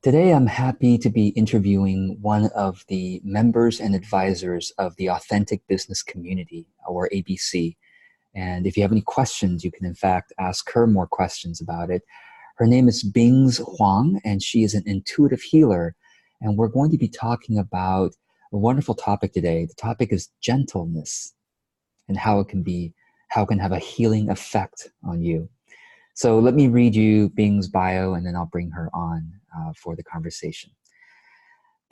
Today, I'm happy to be interviewing one of the members and advisors of the Authentic Business Community, or ABC. And if you have any questions, you can in fact ask her more questions about it. Her name is Bingz Huang, and she is an intuitive healer. And we're going to be talking about a wonderful topic today. The topic is gentleness and how it can have a healing effect on you. So let me read you Bing's bio, and then I'll bring her on for the conversation.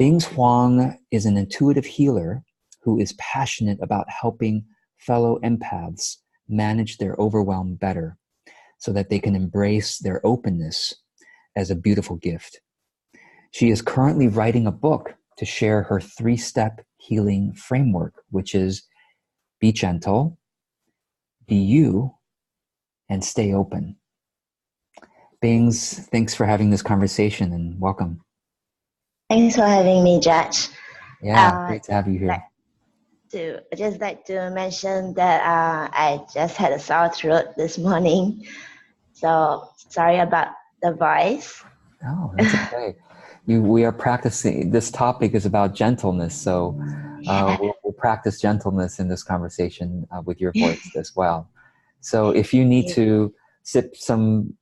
Bingz Huang is an intuitive healer who is passionate about helping fellow empaths manage their overwhelm better so that they can embrace their openness as a beautiful gift. She is currently writing a book to share her 3-step healing framework, which is be gentle, be you, and stay open. Bingz, thanks for having this conversation and welcome. Thanks for having me, Judge. Yeah, great to have you here. I'd just like to mention that I just had a sore throat this morning, so sorry about the voice. Oh, that's okay. We are practicing. This topic is about gentleness, so we'll practice gentleness in this conversation with your voice as well. So if you need to sip some,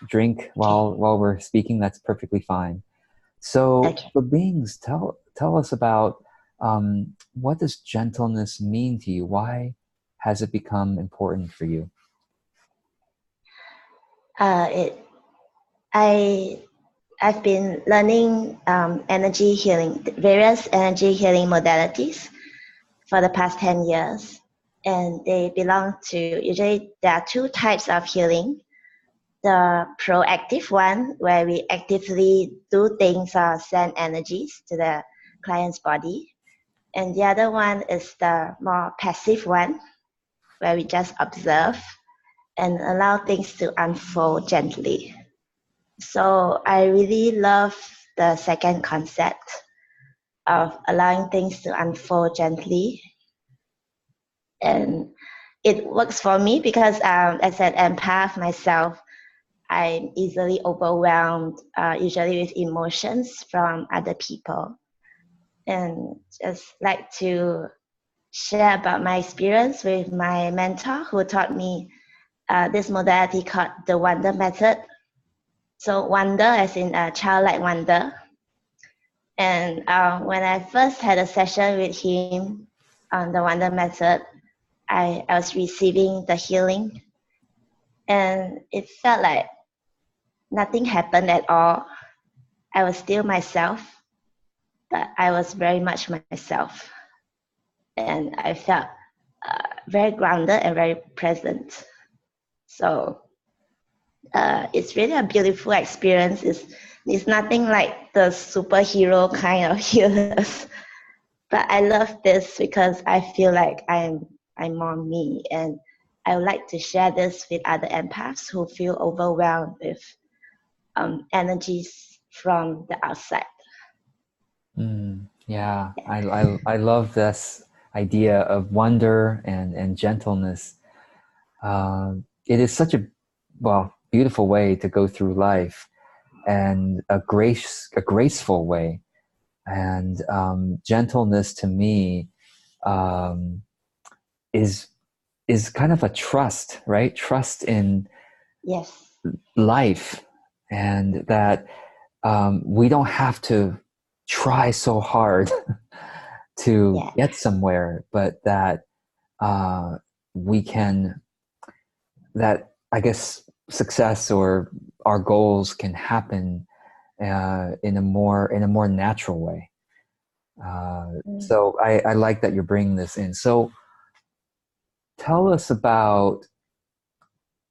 drink while we're speaking, that's perfectly fine. So, Okay. but Bingz, tell us about what does gentleness mean to you? Why has it become important for you? I've been learning energy healing, various energy healing modalities for the past 10 years, and they belong to, usually there are 2 types of healing. The proactive one, where we actively do things or send energies to the client's body. And the other one is the more passive one, where we just observe and allow things to unfold gently. So I really love the second concept of allowing things to unfold gently. And it works for me because as an empath myself, I'm easily overwhelmed, usually with emotions from other people. And just like to share about my experience with my mentor who taught me this modality called the Wonder Method. So wonder as in childlike wonder. And when I first had a session with him on the Wonder Method, I was receiving the healing. And it felt like nothing happened at all. I was still myself, but I was very much myself. And I felt very grounded and very present. So it's really a beautiful experience. It's nothing like the superhero kind of healers. But I love this because I feel like I'm more me. And I would like to share this with other empaths who feel overwhelmed with energies from the outside. Yeah, I love this idea of wonder and gentleness. It is such a beautiful way to go through life, and a graceful way. And gentleness to me is kind of a trust, right? Trust in life. And that we don't have to try so hard to get somewhere, but that I guess success or our goals can happen in a more natural way. So I like that you're bringing this in. So tell us about,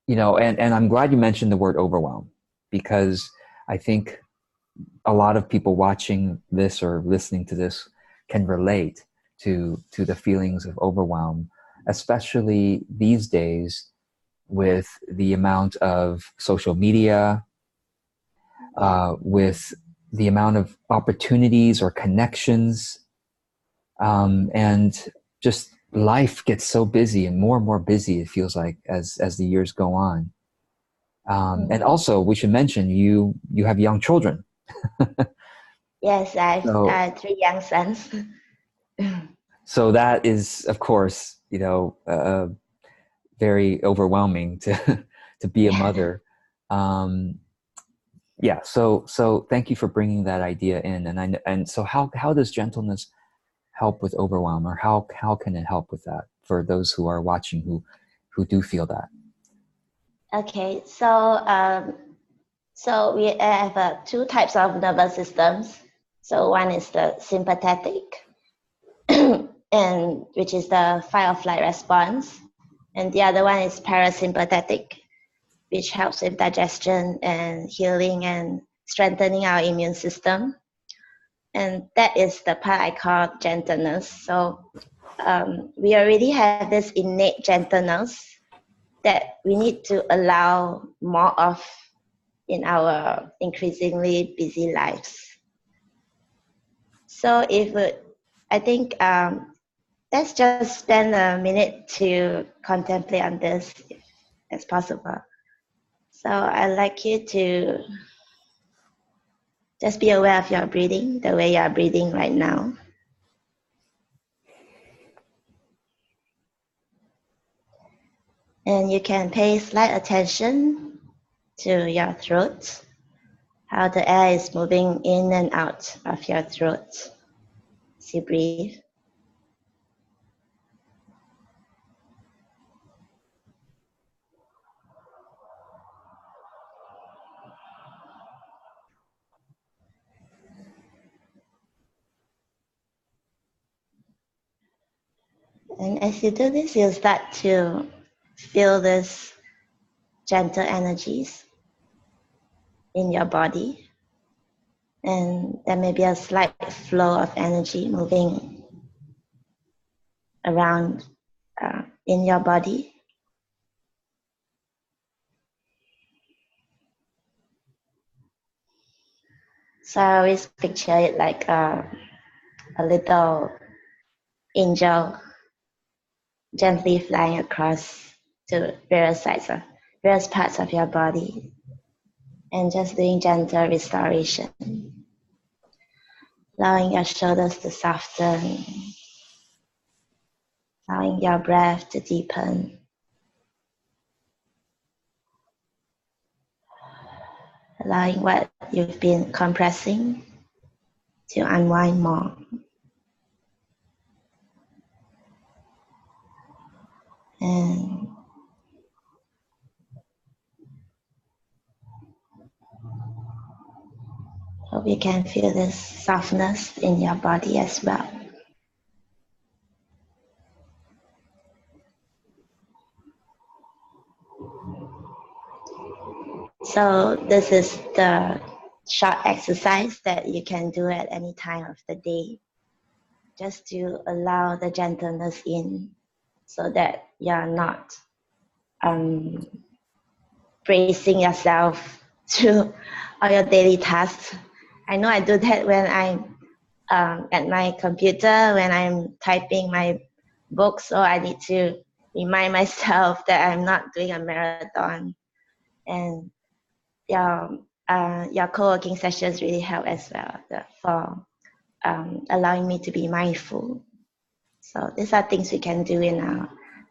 and I'm glad you mentioned the word overwhelm, because I think a lot of people watching this or listening to this can relate to the feelings of overwhelm, especially these days with the amount of social media, with the amount of opportunities or connections, and just life gets so busy and more busy, it feels like, as the years go on. And also, we should mention you have young children. Yes, I So, have 3 young sons. so that is, of course, very overwhelming to to be a Yeah. mother. Um, yeah. So thank you for bringing that idea in. And so how does gentleness help with overwhelm, or how can it help with that for those who are watching who do feel that? Okay, so we have 2 types of nervous systems. So one is the sympathetic, and which is the fight or flight response, and the other one is parasympathetic, which helps with digestion and healing and strengthening our immune system. And that is the part I call gentleness. So we already have this innate gentleness that we need to allow more of in our increasingly busy lives. So I think let's just spend a minute to contemplate on this if it's possible. So I'd like you to just be aware of your breathing, the way you are breathing right now. And you can pay slight attention to your throat, how the air is moving in and out of your throat as you breathe. And as you do this, you'll start to feel this gentle energies in your body. And there may be a slight flow of energy moving around in your body. So I always picture it like a little angel gently flying across to various parts of your body, and just doing gentle restoration, allowing your shoulders to soften, allowing your breath to deepen, allowing what you've been compressing to unwind more. And hope you can feel this softness in your body as well. So this is the short exercise that you can do at any time of the day, just to allow the gentleness in, so that you're not bracing yourself to all your daily tasks. I know I do that when I'm at my computer, when I'm typing my book, so I need to remind myself that I'm not doing a marathon. And your co-working sessions really help as well for allowing me to be mindful. So these are things we can do in our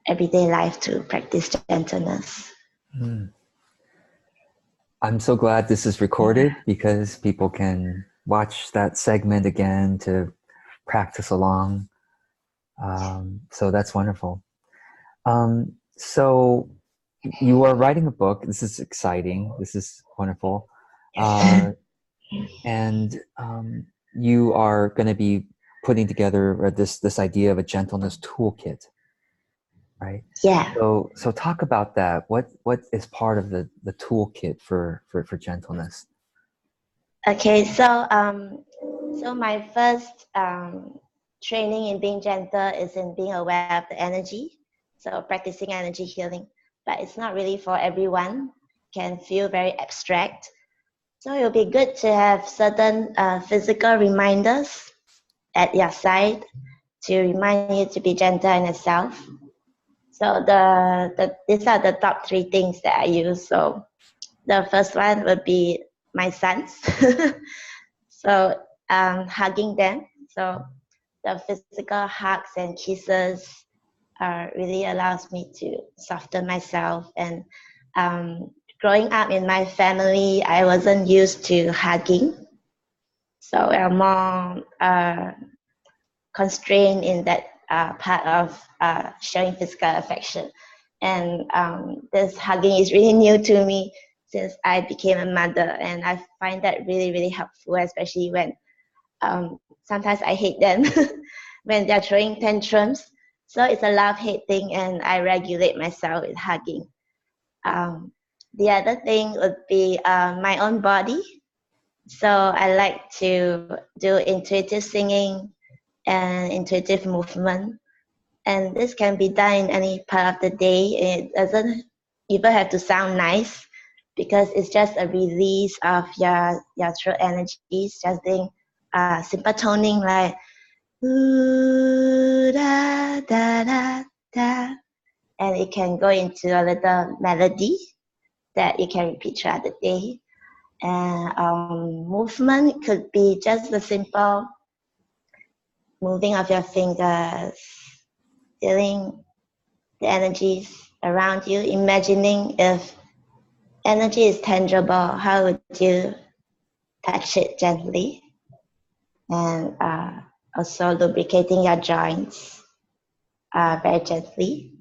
everyday life to practice gentleness. Mm. I'm so glad this is recorded because people can watch that segment again to practice along. So that's wonderful. So you are writing a book. This is exciting. This is wonderful. And you are going to be putting together this idea of a gentleness toolkit, right? Yeah. So talk about that. What is part of the toolkit for gentleness? Okay, so my first training in being gentle is in being aware of the energy, so practicing energy healing. But it's not really for everyone. Can feel very abstract. So it'll be good to have certain physical reminders at your side to remind you to be gentle in yourself. So these are the top 3 things that I use. So the first one would be my sons. So hugging them. So the physical hugs and kisses really allows me to soften myself. And growing up in my family, I wasn't used to hugging. So I'm more constrained in that part of showing physical affection. And this hugging is really new to me since I became a mother. And I find that really, really helpful, especially when sometimes I hate them when they're throwing tantrums. So it's a love-hate thing, and I regulate myself with hugging. The other thing would be my own body. So I like to do intuitive singing and intuitive movement. And this can be done in any part of the day. It doesn't even have to sound nice because it's just a release of your throat energies, just doing simple toning like ooh, da, da, da, da. And it can go into a little melody that you can repeat throughout the day. And movement could be just the simple moving of your fingers, feeling the energies around you, imagining if energy is tangible, how would you touch it gently? And also lubricating your joints very gently.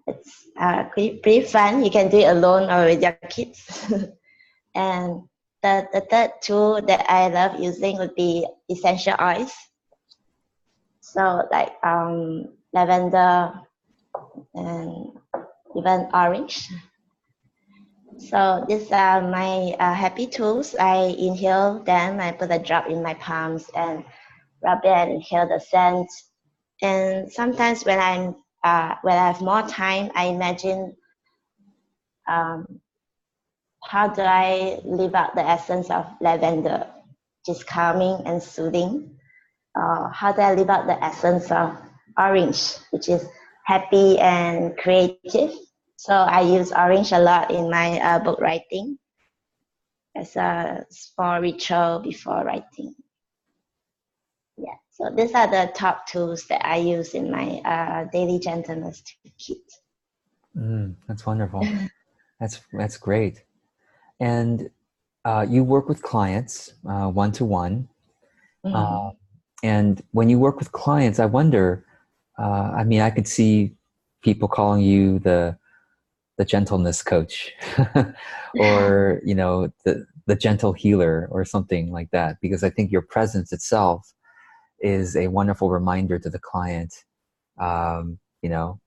It's pretty fun. You can do it alone or with your kids. And the third tool that I love using would be essential oils. So like lavender and even orange. So these are my happy tools. I inhale them, I put a drop in my palms and rub it and inhale the scent. And sometimes when when I have more time, I imagine how do I live out the essence of lavender, just calming and soothing. How do I live out the essence of orange, which is happy and creative. So I use orange a lot in my book writing as a small ritual before writing. Yeah, so these are the top tools that I use in my daily gentleness toolkit. That's wonderful. That's great. And you work with clients one-to-one. And when you work with clients, I wonder, I mean, I could see people calling you the gentleness coach or, you know, the gentle healer or something like that, because I think your presence itself is a wonderful reminder to the client. You know,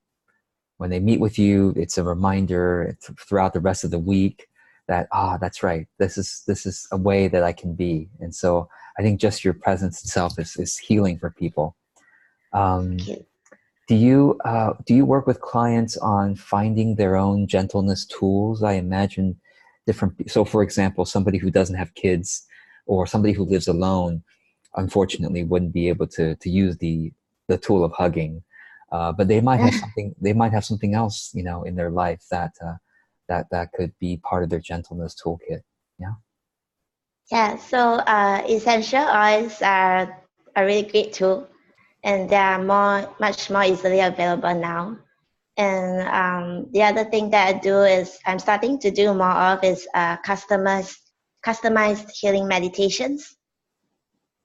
when they meet with you, it's a reminder throughout the rest of the week that, that's right. This is a way that I can be. And so I think just your presence itself is healing for people. Do you work with clients on finding their own gentleness tools? I imagine so for example, somebody who doesn't have kids or somebody who lives alone, unfortunately wouldn't be able to use the tool of hugging. But they might have something else, you know, in their life that could be part of their gentleness toolkit. Yeah. Yeah, so essential oils are a really great tool, and they are much more easily available now. And the other thing that I do is I'm starting to do more of is customized healing meditations.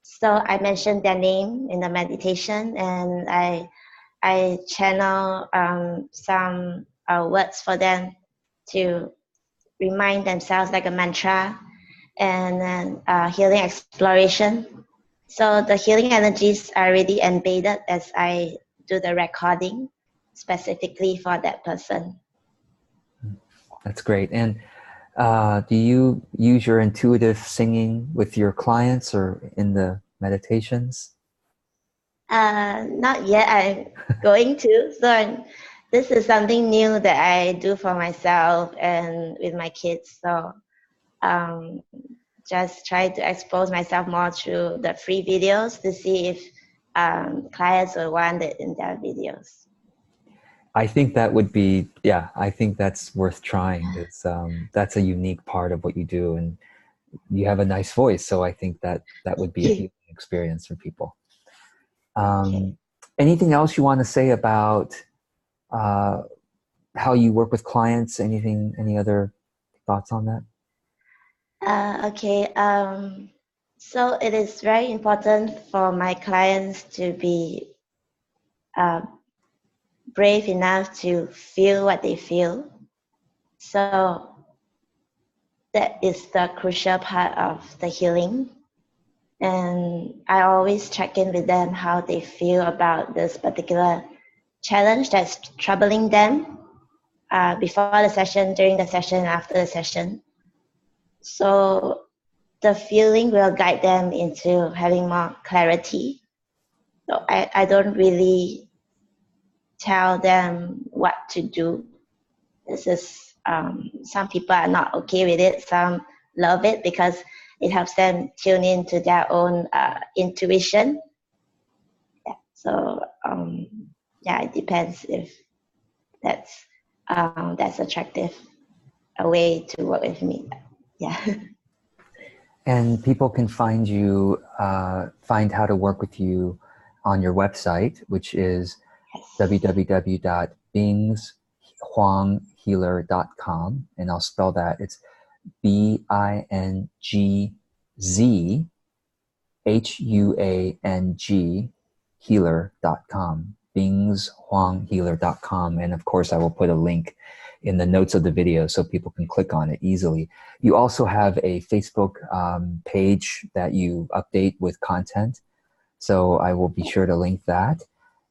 So I mention their name in the meditation, and I channel some words for them to remind themselves like a mantra, and then healing exploration. So the healing energies are really embedded as I do the recording specifically for that person. That's great. And do you use your intuitive singing with your clients or in the meditations? Not yet. I'm going to. So this is something new that I do for myself and with my kids. So um, just try to expose myself more through the free videos to see if clients will want it in their videos. I think that would be, yeah, I think that's worth trying. It's that's a unique part of what you do, and you have a nice voice, so I think that that would be a healing experience for people. Okay. Um, Anything else you want to say about uh, how you work with clients? Anything, any other thoughts on that? Okay. So it is very important for my clients to be uh, brave enough to feel what they feel. So that is the crucial part of the healing. And I always check in with them how they feel about this particular challenge that's troubling them before the session, during the session, after the session. So the feeling will guide them into having more clarity. So I don't really tell them what to do. This is some people are not okay with it. Some love it because it helps them tune into their own intuition. Yeah. So yeah, it depends if that's attractive a way to work with me. Yeah. And people can find you, find how to work with you on your website, which is Yes. www.bingzhuanghealer.com. And I'll spell that. It's BingzHuang healer.com. Bingzhuanghealer.com. And of course, I will put a link in the notes of the video so people can click on it easily. You also have a Facebook page that you update with content. So I will be sure to link that.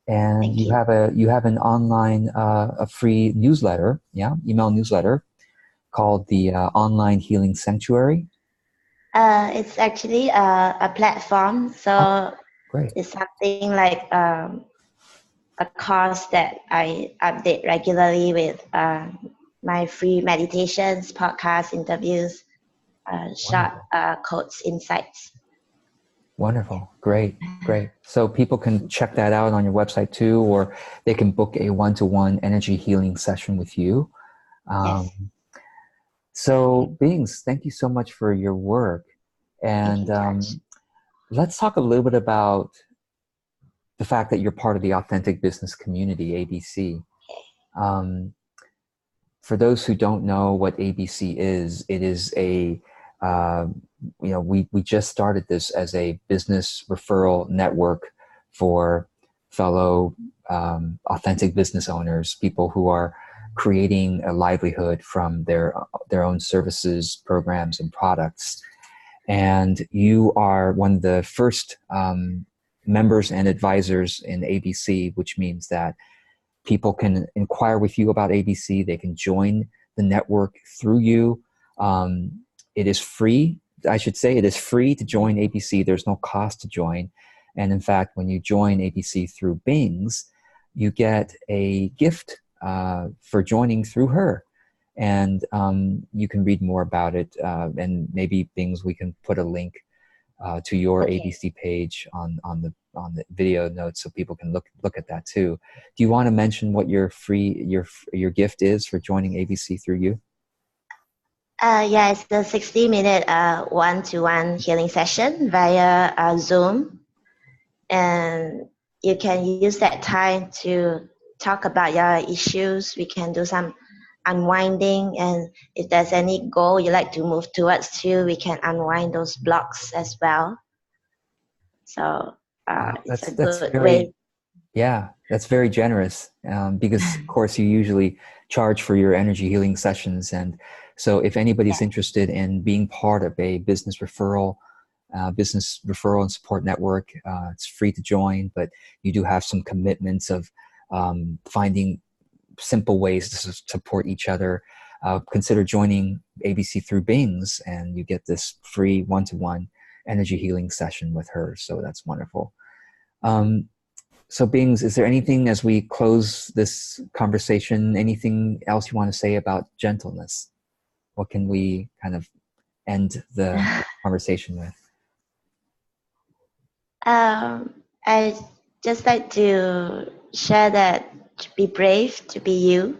And Thank you you. have an online, a free newsletter, yeah, email newsletter called the Online Healing Sanctuary. It's actually a platform, Oh, so great. it's something like a course that I update regularly with my free meditations, podcasts, interviews, short Wonderful. quotes, insights. Wonderful. Great. Great. So people can check that out on your website too, or they can book a one-to-one energy healing session with you. Um, Yes, so Bings, thank you so much for your work. thank And you, George. let's talk a little bit about the fact that you're part of the Authentic Business Community, ABC. Um, for those who don't know what ABC is, it is a uh, we just started this as a business referral network for fellow authentic business owners, people who are creating a livelihood from their own services, programs, and products. And you are one of the first members and advisors in ABC, which means that people can inquire with you about ABC. They can join the network through you. It is free. I should say it is free to join ABC. There's no cost to join. And in fact, when you join ABC through Bingz, you get a gift for joining through her. And you can read more about it. And maybe Bingz, we can put a link to your Okay. ABC page on the video notes so people can look at that too. Do you want to mention what your gift is for joining ABC through you? Yeah, it's the 60-minute one-to-one healing session via Zoom. And you can use that time to talk about your issues. We can do some unwinding, and if there's any goal you like to move towards too, we can unwind those blocks as well. So it's a That's good very, way. yeah, that's very generous, because of course you usually charge for your energy healing sessions. And so if anybody's Yeah. interested in being part of a business referral and support network, it's free to join, but you do have some commitments of finding simple ways to support each other. Consider joining ABC through Bingz, and you get this free one-to-one energy healing session with her. So that's wonderful. Um, so Bingz, is there anything as we close this conversation, anything else you want to say about gentleness? What can we kind of end the conversation with? I just like to share that to be brave, to be you,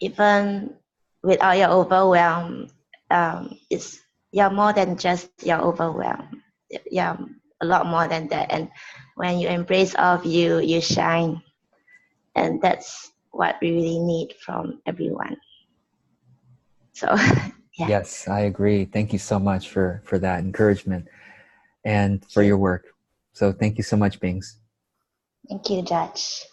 even with all your overwhelm. It's you're more than just your overwhelm. You're a lot more than that. And when you embrace all of you, you shine. And that's what we really need from everyone. So, yeah. Yes, I agree. Thank you so much for that encouragement and for Thank you. your work. So thank you so much, Bingz. Thank you, Judge.